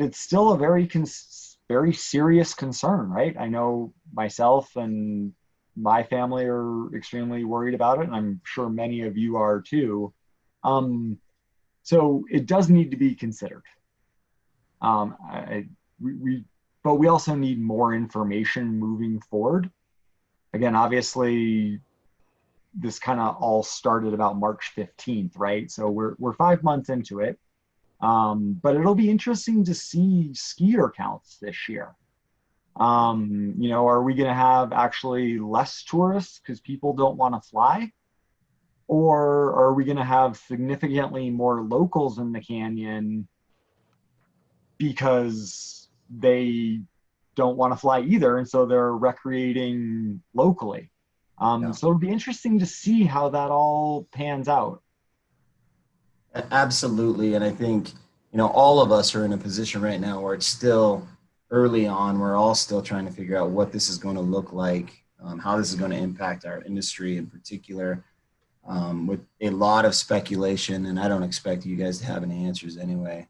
it's still a very serious concern, right? I know myself and my family are extremely worried about it, and I'm sure many of you are too. So it does need to be considered. But we also need more information moving forward. Again, obviously, this kind of all started about March 15th, right? So we're 5 months into it. But it'll be interesting to see skier counts this year. You know, are we going to have actually less tourists because people don't want to fly? Or are we going to have significantly more locals in the canyon because they don't want to fly either, and so they're recreating locally? So it'll be interesting to see how that all pans out. Absolutely. And I think, you know, all of us are in a position right now where it's still early on. We're all still trying to figure out what this is going to look like, how this is going to impact our industry in particular, with a lot of speculation. And I don't expect you guys to have any answers anyway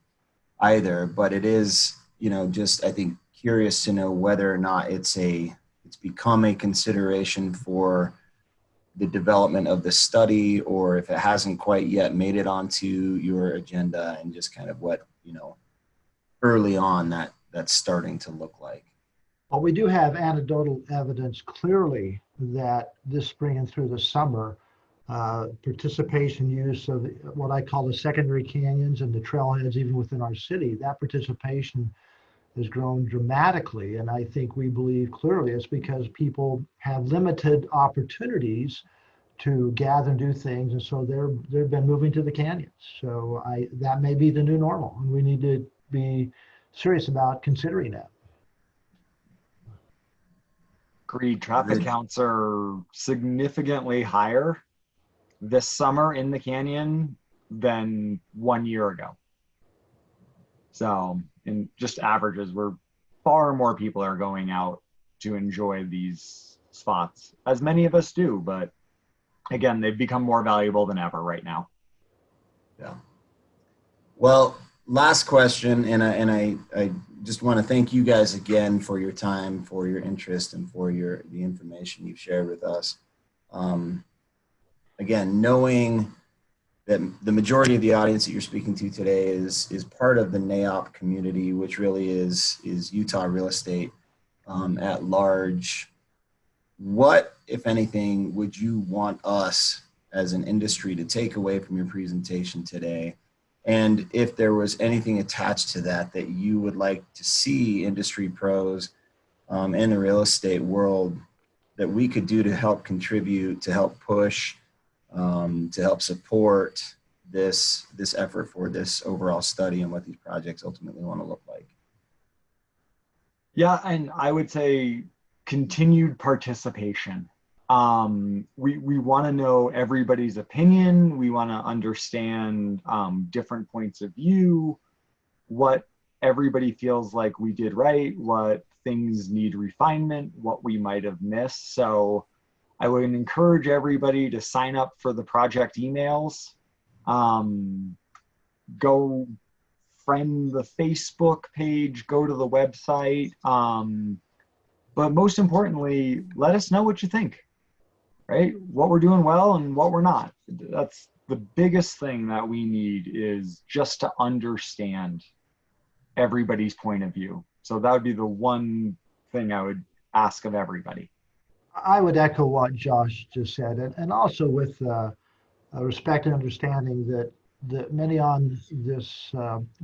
either, but it is, you know, just, I think, curious to know whether or not it's become a consideration for the development of the study, or if it hasn't quite yet made it onto your agenda, and just kind of what, you know, early on that's starting to look like. Well, we do have anecdotal evidence clearly that this spring and through the summer, participation use of what I call the secondary canyons and the trailheads, even within our city, that participation has grown dramatically. And I think we believe clearly it's because people have limited opportunities to gather and do things. And so they've been moving to the canyons. So that may be the new normal, and we need to be serious about considering that. Agreed. Traffic counts are significantly higher this summer in the canyon than 1 year ago. So in just averages, far more people are going out to enjoy these spots, as many of us do, but again, they've become more valuable than ever right now. Yeah. Well, last question, and I just want to thank you guys again for your time, for your interest, and for the information you've shared with us. Again, knowing that the majority of the audience that you're speaking to today is part of the NAIOP community, which really is Utah real estate at large. What, if anything, would you want us as an industry to take away from your presentation today? And if there was anything attached to that you would like to see industry pros in the real estate world that we could do to help contribute, to help push, to help support this effort for this overall study and what these projects ultimately want to look like? Yeah, and I would say continued participation. We want to know everybody's opinion. We want to understand different points of view, what everybody feels like we did right, what things need refinement, what we might have missed. So I would encourage everybody to sign up for the project emails. Go friend the Facebook page, go to the website. But most importantly, let us know what you think, right? What we're doing well and what we're not. That's the biggest thing that we need, is just to understand everybody's point of view. So that would be the one thing I would ask of everybody. I would echo what Josh just said, and also with respect and understanding that many on this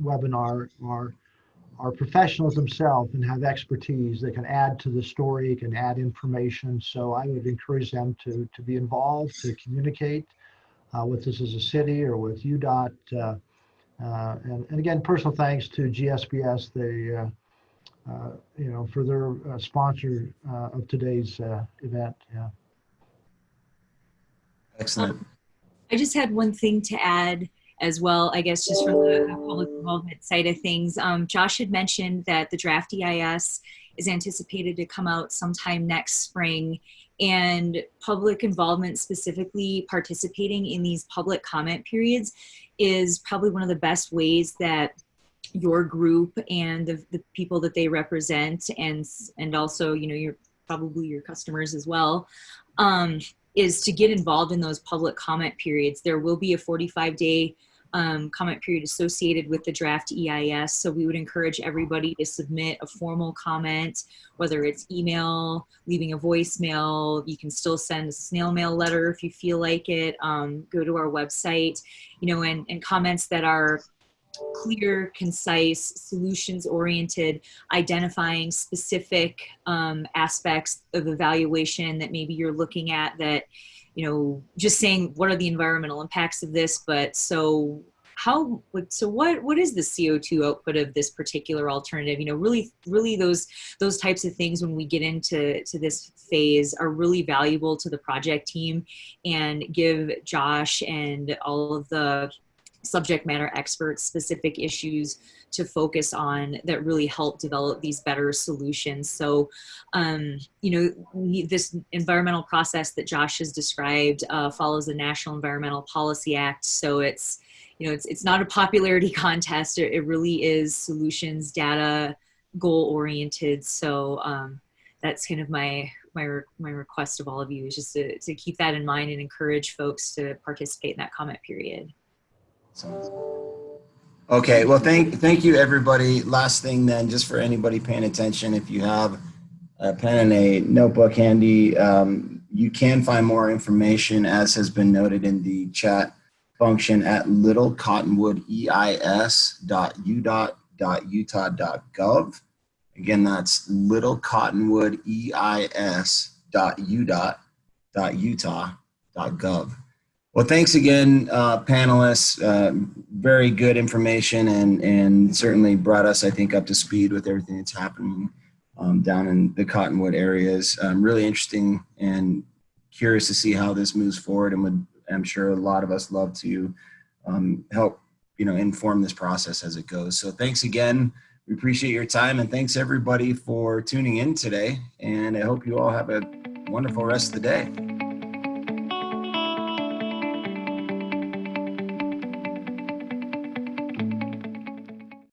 webinar are professionals themselves and have expertise that can add to the story, can add information. So I would encourage them to be involved, to communicate with us as a city or with UDOT. And again, personal thanks to GSBS, for their sponsor of today's event. Yeah. Excellent. I just had one thing to add as well, I guess, just from the public involvement side of things. Josh had mentioned that the draft EIS is anticipated to come out sometime next spring, and public involvement, specifically participating in these public comment periods, is probably one of the best ways that your group and the people that they represent, and also, probably your customers as well, is to get involved in those public comment periods. There will be a 45-day comment period associated with the draft EIS. So we would encourage everybody to submit a formal comment, whether it's email, leaving a voicemail. You can still send a snail mail letter if you feel like it. Go to our website, and comments that are clear, concise, solutions-oriented, identifying specific aspects of evaluation that maybe you're looking at, that, just saying, what are the environmental impacts of this? But what is the CO2 output of this particular alternative? Really those types of things, when we get into this phase, are really valuable to the project team, and give Josh and all of the subject matter experts specific issues to focus on that really help develop these better solutions. So, this environmental process that Josh has described follows the National Environmental Policy Act. So it's not a popularity contest. It really is solutions, data, goal oriented. So that's kind of my request of all of you, is just to keep that in mind and encourage folks to participate in that comment period. Okay, well, thank you, everybody. Last thing then, just for anybody paying attention, if you have a pen and a notebook handy, you can find more information, as has been noted in the chat function, at littlecottonwoodeis.udot.utah.gov. Again, that's littlecottonwoodeis.udot.utah.gov. Well, thanks again, panelists. Very good information, and certainly brought us, I think, up to speed with everything that's happening down in the Cottonwood areas. Really interesting and curious to see how this moves forward, and I'm sure a lot of us love to help, inform this process as it goes. So thanks again. We appreciate your time, and thanks everybody for tuning in today. And I hope you all have a wonderful rest of the day.